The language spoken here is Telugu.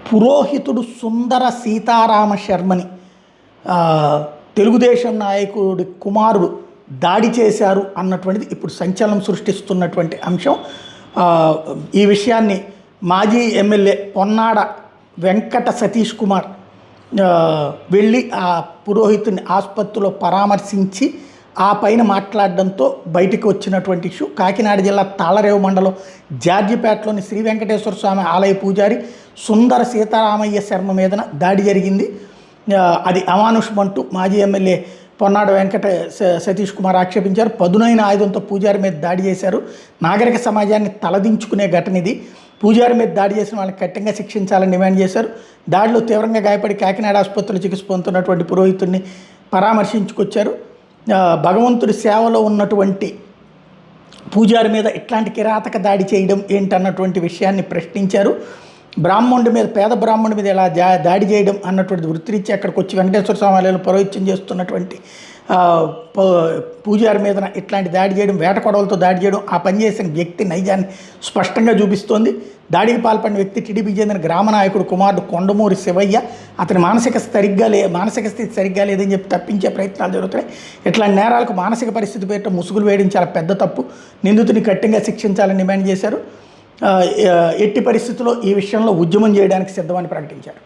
పురోహితుడు సుందర సీతారామ శర్మని తెలుగుదేశం నాయకుడి కుమారుడు దాడి చేశారు అన్నటువంటిది ఇప్పుడు సంచలనం సృష్టిస్తున్నటువంటి అంశం. ఈ విషయాన్ని మాజీ ఎమ్మెల్యే పొన్నాడ వెంకట సతీష్ కుమార్ వెళ్ళి ఆ పురోహితుని ఆసుపత్రిలో పరామర్శించి ఆ పైన మాట్లాడడంతో బయటకు వచ్చినటువంటి ఇష్యూ. కాకినాడ జిల్లా తాళరేవు మండలం జార్జిపేటలోని శ్రీ వెంకటేశ్వర స్వామి ఆలయ పూజారి సుందర సీతారామయ్య శర్మ మీదన దాడి జరిగింది. అది అమానుషమంటూ మాజీ ఎమ్మెల్యే పొన్నాడ వెంకట సతీష్ కుమార్ ఆక్షేపించారు. పదునైన ఆయుధంతో పూజారి మీద దాడి చేశారు. నాగరిక సమాజాన్ని తలదించుకునే ఘటన ఇది. పూజారి మీద దాడి చేసిన వాళ్ళని కఠినంగా శిక్షించాలని డిమాండ్ చేశారు. దాడిలో తీవ్రంగా గాయపడి కాకినాడ ఆసుపత్రిలో చికిత్స పొందుతున్నటువంటి పురోహితుడిని పరామర్శించుకొచ్చారు. భగవంతుడి సేవలో ఉన్నటువంటి పూజారి మీద ఇట్లాంటి కిరాతక దాడి చేయడం ఏంటన్నటువంటి విషయాన్ని ప్రశ్నించారు. బ్రాహ్మణుడి మీద, పేద బ్రాహ్మణుడి మీద ఇలా దాడి చేయడం అన్నటువంటి వృత్తిరీత్యా అక్కడికి వచ్చి వెంకటేశ్వర స్వామి ఆలయంలో పౌరోహిత్యం చేస్తున్నటువంటి పూజారి మీద ఇట్లాంటి దాడి చేయడం, వేట కొడవలతో దాడి చేయడం ఆ పనిచేసిన వ్యక్తి నైజాన్ని స్పష్టంగా చూపిస్తోంది. దాడికి పాల్పడిన వ్యక్తి టీడీపీ చెందిన గ్రామ నాయకుడు కుమారుడు కొండమూరి శివయ్య. అతని మానసిక స్థితి సరిగ్గా లేదని చెప్పి తప్పించే ప్రయత్నాలు జరుగుతున్నాయి. ఇట్లాంటి నేరాలకు మానసిక పరిస్థితి పేరిట ముసుగులు వేయడం చాలా పెద్ద తప్పు. నిందితుని కఠినంగా శిక్షించాలని డిమాండ్ చేశారు. ఎట్టి పరిస్థితుల్లో ఈ విషయంలో ఉద్యమం చేయడానికి సిద్ధమని ప్రకటించారు.